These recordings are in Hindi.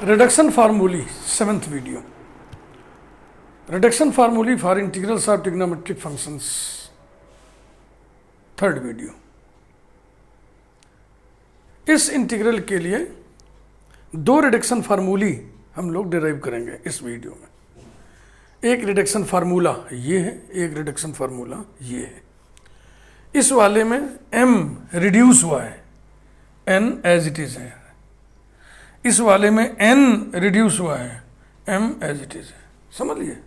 Reduction formulae, 7th video. Reduction formulae for integrals of trigonometric functions, 3rd video. इस इंटीग्रल के लिए दो रिडक्शन फार्मूली हम लोग डिराइव करेंगे इस वीडियो में। एक रिडक्शन फार्मूला ये है, एक रिडक्शन फार्मूला ये है। इस वाले में m रिड्यूस हुआ है, n एज इट इज है। इस वाले में n रिड्यूस हुआ है, m एज इट इज है। समझ लिए?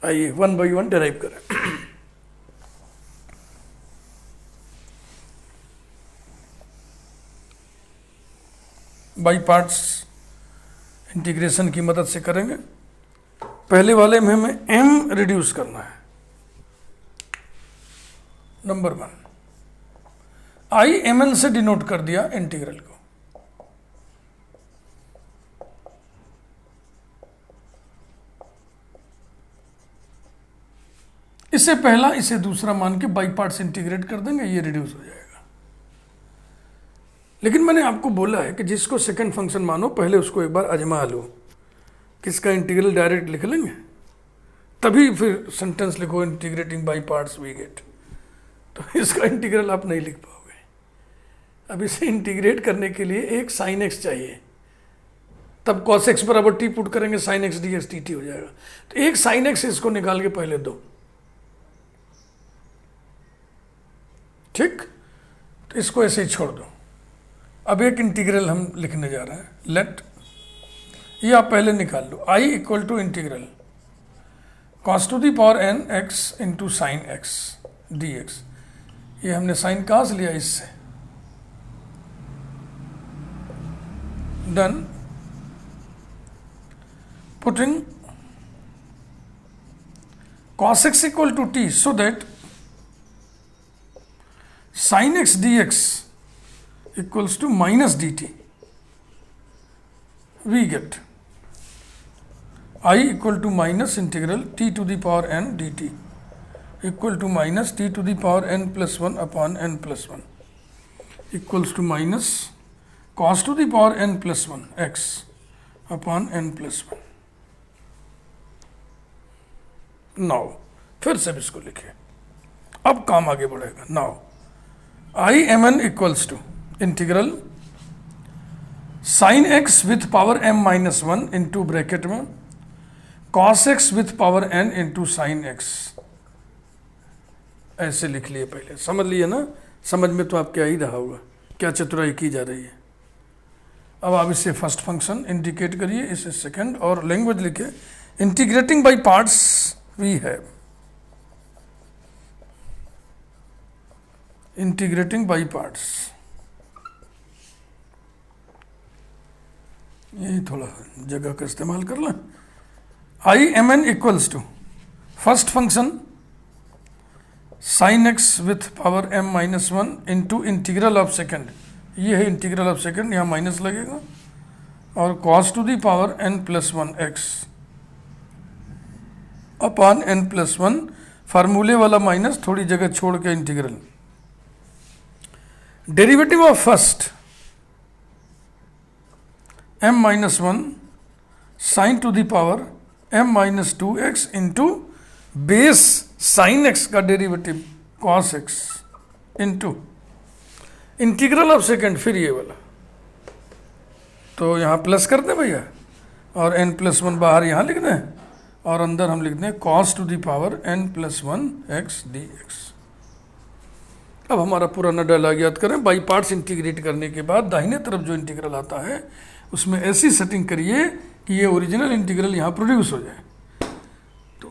आइए वन बाई वन डिराइव करें। बाई पार्ट्स इंटीग्रेशन की मदद से करेंगे। पहले वाले में हमें m रिड्यूस करना है। नंबर 1, आई एम एन से डिनोट कर दिया इंटीग्रल को। इससे पहला इसे दूसरा मान के बाई पार्ट्स इंटीग्रेट कर देंगे, ये रिड्यूस हो जाएगा। लेकिन मैंने आपको बोला है कि जिसको सेकंड फंक्शन मानो पहले उसको एक बार आजमा लो। किसका इंटीग्रल डायरेक्ट लिख लेंगे, तभी फिर सेंटेंस लिखो integrating by parts we get. तो इसका इंटीग्रल आप नहीं लिख पाओगे। अब इसे इंटीग्रेट करने के लिए एक साइन एक्स चाहिए, तब कॉस एक्स बराबर टी पुट करेंगे, sign x d x T T हो जाएगा। तो एक साइन एक्स इसको निकाल के पहले दो, ठीक। तो इसको ऐसे ही छोड़ दो। अब एक इंटीग्रल हम लिखने जा रहे हैं। लेट, ये आप पहले निकाल लो। I equal to integral cos to the power n x into sine x d x. ये हमने साइन कहाँ से लिया? इससे। Done. Putting cos x equal to t so that sin x dx equals to minus dt. We get I equal to minus integral t to the power n dt equal to minus t to the power n plus 1 upon n plus 1 equals to minus cos to the power n plus 1 x upon n plus 1. Now फिर से इसको लिखे, अब काम आगे बढ़ेगा। Now I m n equals to integral sine x with power m minus 1 into bracket में cos x with power n into sine x. ऐसे लिख लिए पहले, समझ लिए ना? समझ में तो आप क्या ही रहा होगा, क्या चतुराई की जा रही है। अब आप इसे फर्स्ट फंक्शन इंडिकेट करिए, इसे सेकंड, और लैंग्वेज लिखे integrating by parts we have. Integrating by parts, यही थोड़ा जगह का इस्तेमाल कर लें। I m n equals to first function sine x with power m minus 1 into integral of second. ये है इंटीग्रल ऑफ सेकेंड, यहाँ माइनस लगेगा, और cos to the power n plus 1 x upon n plus 1। फार्मूले वाला माइनस थोड़ी जगह छोड़ के integral. Derivative of first m minus 1 sine to the power m minus 2x into base sine x का derivative cos x into integral of second, फिर ये वाला। तो यहाँ प्लस कर दें भैया, और n प्लस 1 बाहर यहाँ लिख दें, और अंदर हम लिख दें cos to the power n plus 1 x dx। अब हमारा पुराना डायलॉग याद करें। बाई पार्ट्स इंटीग्रेट करने के बाद दाहिने तरफ जो इंटीग्रल आता है उसमें ऐसी सेटिंग करिए कि ये ओरिजिनल इंटीग्रल यहाँ प्रोड्यूस हो जाए। तो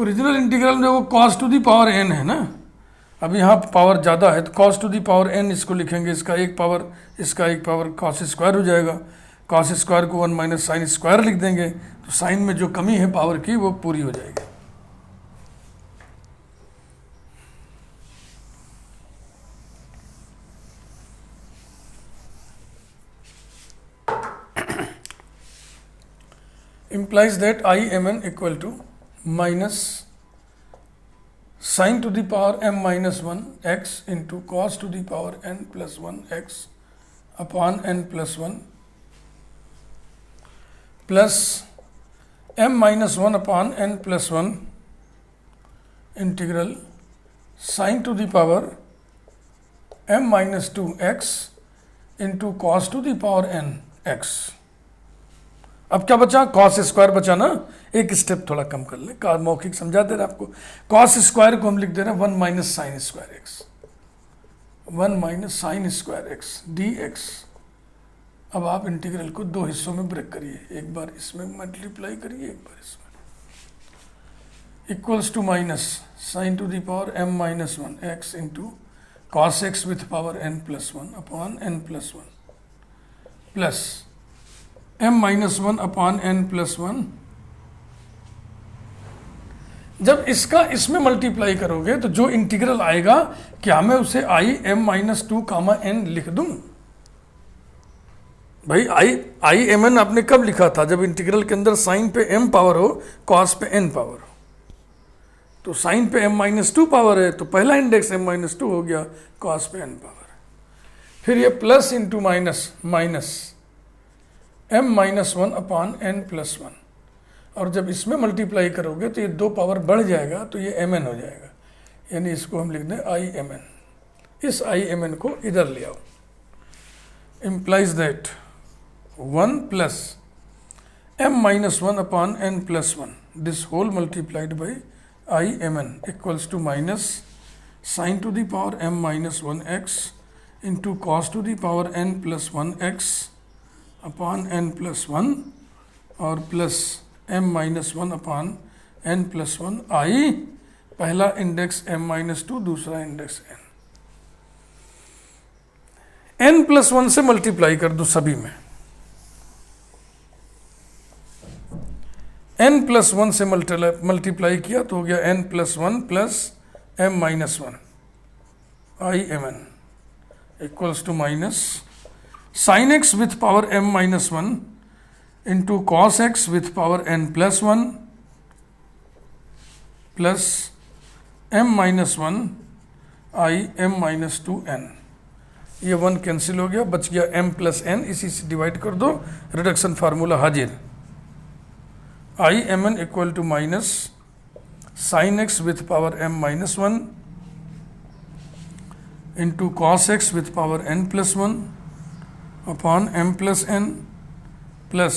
ओरिजिनल इंटीग्रल में वो cos to the power n है ना, अब यहाँ पावर ज़्यादा है तो cos to the power n इसको लिखेंगे, इसका एक पावर cos स्क्वायर हो जाएगा। cos स्क्वायर को 1 माइनस साइन स्क्वायर लिख देंगे, तो साइन में जो कमी है पावर की वो पूरी हो जाएगी। implies that I m n equal to minus sin to the power m minus 1 x into cos to the power n plus 1 x upon n plus 1 plus m-1/n+1 integral sine to the power m-2x into cos two the power n x। अब क्या बचा, कॉस स्क्वायर बचा ना, एक स्टेप थोड़ा कम कर ले, मौखिक समझा दे रहा आपको। कॉस स्क्वायर को हम लिख दे रहे हैं 1 minus sine square x, 1 minus sine square x d x. अब आप इंटीग्रल को दो हिस्सों में ब्रेक करिए, एक बार इसमें मल्टीप्लाई करिए, एक बार इसमें, equals to minus sine to the power m-1 x into cos x with power n+1 upon n+1 plus m-1/n+1। जब इसका इसमें मल्टीप्लाई करोगे तो जो इंटीग्रल आएगा, क्या मैं उसे m-2 लिख दूं? भाई mn आपने कब लिखा था? जब इंटीग्रल के अंदर साइन पे m पावर हो, कॉस पे n पावर हो। तो साइन पे m-2 पावर है तो पहला इंडेक्स m-2 हो गया, कॉस पे n पावर। फिर ये plus into minus, minus m-1/n+1, और जब इसमें मल्टीप्लाई करोगे तो ये दो पावर बढ़ जाएगा तो ये mn हो जाएगा, यानी इसको हम लिख दें imn। इस imn को इधर ले आओ, implies that 1 plus m-1/n+1 this whole multiplied by imn equals to minus sin to the power m-1x into cos to the power n+1x upon n+1 और प्लस m-1/n+1 आई, पहला इंडेक्स m-2, दूसरा इंडेक्स n+1 से मल्टीप्लाई कर दो सभी में, n+1 से मल्टीप्लाई किया तो हो गया n+1 plus m-1 imn equals to minus sin x with power m-1 into cos x with power n+1 plus m-1 i m-2n। ये 1 कैंसिल हो गया, बच गया m प्लस n, इसी से डिवाइड कर दो, रिडक्शन फार्मूला हाजिर। i mn equal to minus sin x with power m-1 into cos x with power n+1 upon m+n plus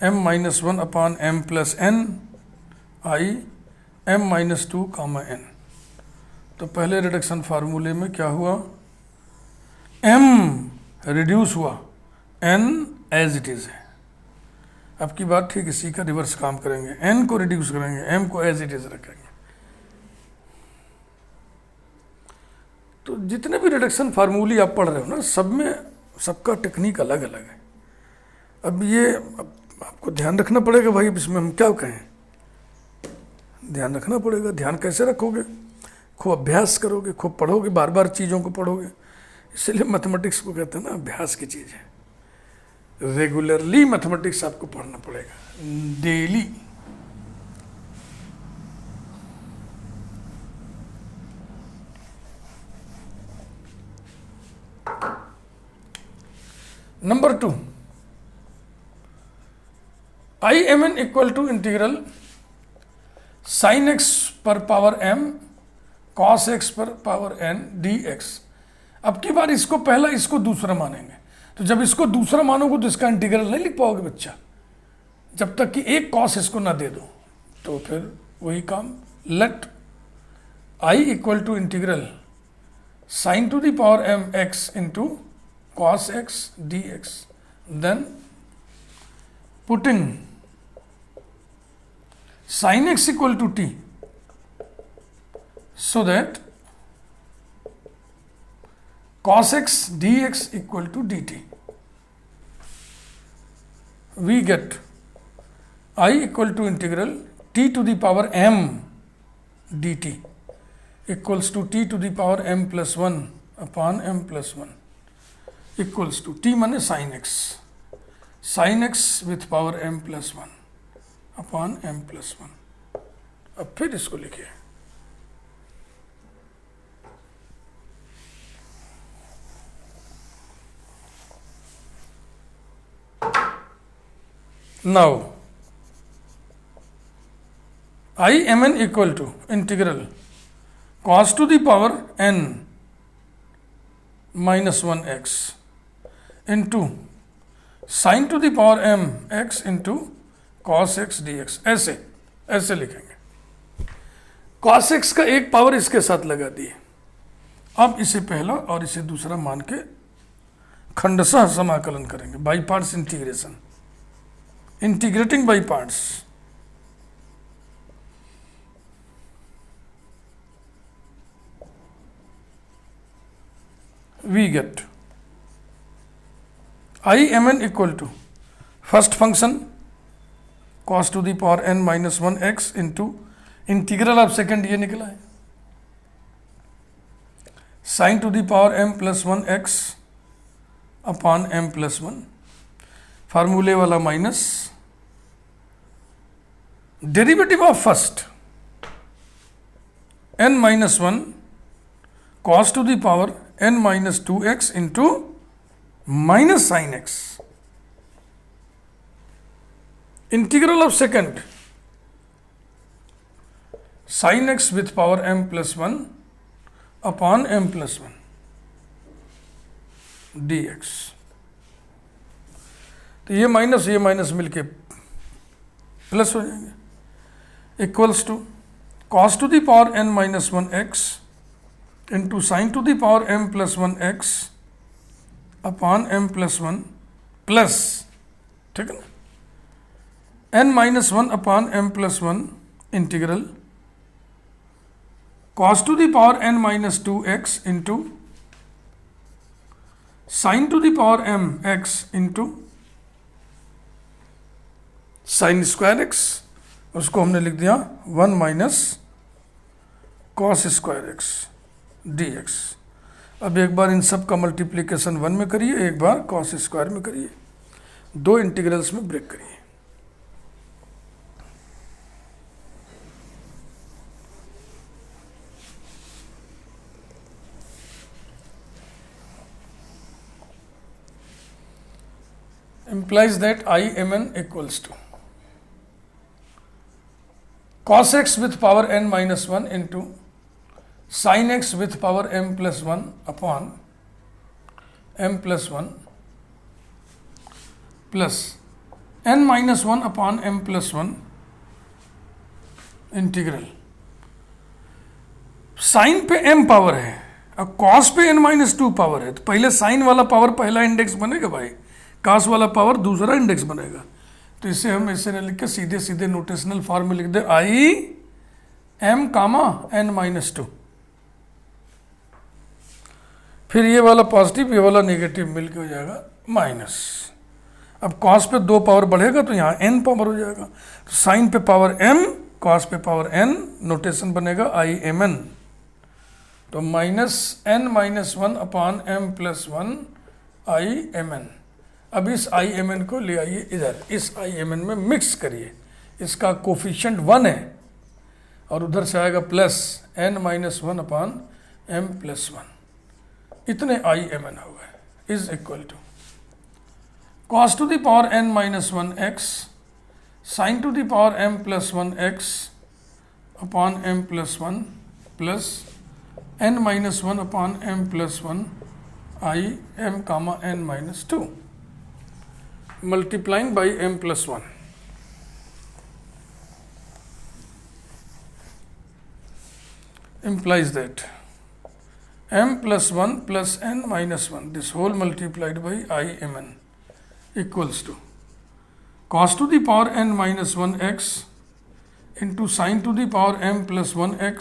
m-1 upon m+n i m-2 n। तो पहले रिडक्शन फार्मूले में क्या हुआ, m रिड्यूस हुआ, n एज इट इज है। अब की बात ठीक इसी का रिवर्स काम करेंगे, n को रिड्यूस करेंगे, m को एज इट इज रखेंगे। तो जितने भी रिडक्शन फार्मूले आप पढ़ रहे हो ना, सब में सबका टेक्निक अलग अलग है। अब ये आपको ध्यान रखना पड़ेगा भाई, इसमें हम क्या कहें, ध्यान रखना पड़ेगा। ध्यान कैसे रखोगे, खूब अभ्यास करोगे, खूब पढ़ोगे, बार बार चीज़ों को पढ़ोगे। इसलिए मैथमेटिक्स को कहते हैं ना, अभ्यास की चीज़ है। रेगुलरली मैथमेटिक्स आपको पढ़ना पड़ेगा, daily. Number 2, imn equal to integral sine x पर पावर m कॉस एक्स पर पावर n dx। अब की बार इसको पहला, इसको दूसरा मानेंगे। तो जब इसको दूसरा मानोगे तो इसका इंटीग्रल नहीं लिख पाओगे बच्चा, जब तक कि एक कॉस इसको ना दे दो। तो फिर वही काम, let i equal to integral sine to the power m x into cos x dx, then putting sin x equal to t, so that cos x dx equal to dt, we get I equal to integral t to the power m dt equals to t to the power m+1 upon m+1 equals to t माने sin x with power m+1 upon m+1। अब फिर इसको लिखिए, now I m n equal to integral cos to the power n minus 1x into sin to the power m x into cos x dx। ऐसे ऐसे लिखेंगे। cos x का एक पावर इसके साथ लगा दिए। अब इसे पहला और इसे दूसरा मान के खंडशः समाकलन करेंगे, by parts integration, integrating by parts. we get imn equal to first function cos to the power n minus 1x into integral of second ये निकला है sin to the power m plus 1x upon m plus 1, फार्मूले वाला minus derivative of first n minus 1 cos to the power n minus 2x into minus sin x, integral of second sin x with power m plus 1 upon m plus 1 dx। तो ये माइनस मिलके प्लस हो जाएंगे, equals to cos to the power n minus 1x into sin to the power m plus 1x upon m plus 1 plus, ठीक है ना, n minus 1 upon m plus 1 integral cos to the power n minus 2x into sin to the power m x into sin square x, उसको हमने लिख दिया 1 minus cos square x dx। अब एक बार इन सब का मल्टीप्लिकेशन 1 में करिए, एक बार cos स्क्वायर में करिए, दो इंटीग्रल्स में ब्रेक करिए। implies that imn equals to cos x with power n minus 1 into sin x with power m plus 1 upon m plus 1 plus n minus 1 upon m plus 1 integral. Sine पे m पावर है और cos पे n माइनस 2 पावर है, तो पहले साइन वाला पावर पहला इंडेक्स बनेगा भाई, cos वाला पावर दूसरा इंडेक्स बनेगा। तो इसे हम ऐसे न लिख के सीधे सीधे नोटेशनल फॉर्म में लिख दे I m comma n minus 2, फिर ये वाला पॉजिटिव ये वाला नेगेटिव मिलके हो जाएगा माइनस। अब cos पे 2 पावर बढ़ेगा तो यहाँ n पावर हो जाएगा, तो साइन पे पावर m cos पे पावर n, नोटेशन बनेगा आई एम एन, तो minus n minus 1 upon m plus 1 I m n. अब इस आई एम एन को ले आइए इधर, इस आई एम एन में मिक्स करिए, इसका कोफिशिएंट 1 है और उधर से आएगा plus n minus 1 upon m plus 1, इतने आई एम एन हो गए, is equal to cos to the power n minus 1x sin to the power m plus 1x upon m plus 1 plus n minus 1 upon m plus 1 I m comma n minus 2 multiplying by m plus 1। implies that m plus 1 plus n minus 1 this whole multiplied by I m n equals to cos to the power n minus 1x into sin to the power m plus 1x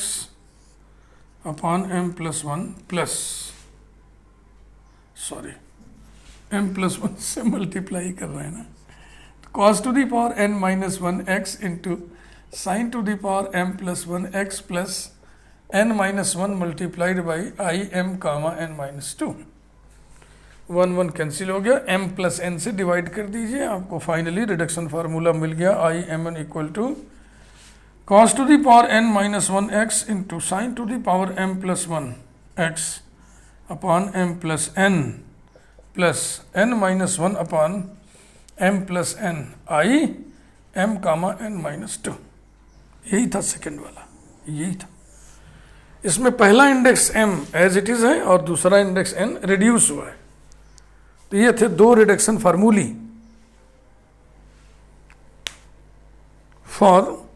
upon m plus 1 plus m plus 1 से मल्टीप्लाई कर रहे हैं ना, cos to the power n minus 1x into sin to the power m plus 1x plus n minus 1 multiplied by I m comma n minus 2, 1 1 cancel हो गया, m प्लस n से डिवाइड कर दीजिए, आपको फाइनली रिडक्शन फार्मूला मिल गया I m n equal to cos to the power n minus 1x into sine to the power m plus 1x upon m plus n plus n minus 1 upon m plus n I m comma n minus 2, यही था सेकेंड वाला, यही था। इसमें पहला index m as it is है और दूसरा इंडेक्स n रिड्यूस हुआ है। तो ये थे दो रिडक्शन फार्मूली फॉर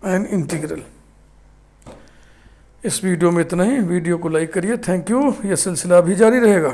एन इंटीग्रल। इस वीडियो में इतना ही। वीडियो को लाइक करिए। Thank you. ये सिलसिला भी जारी रहेगा।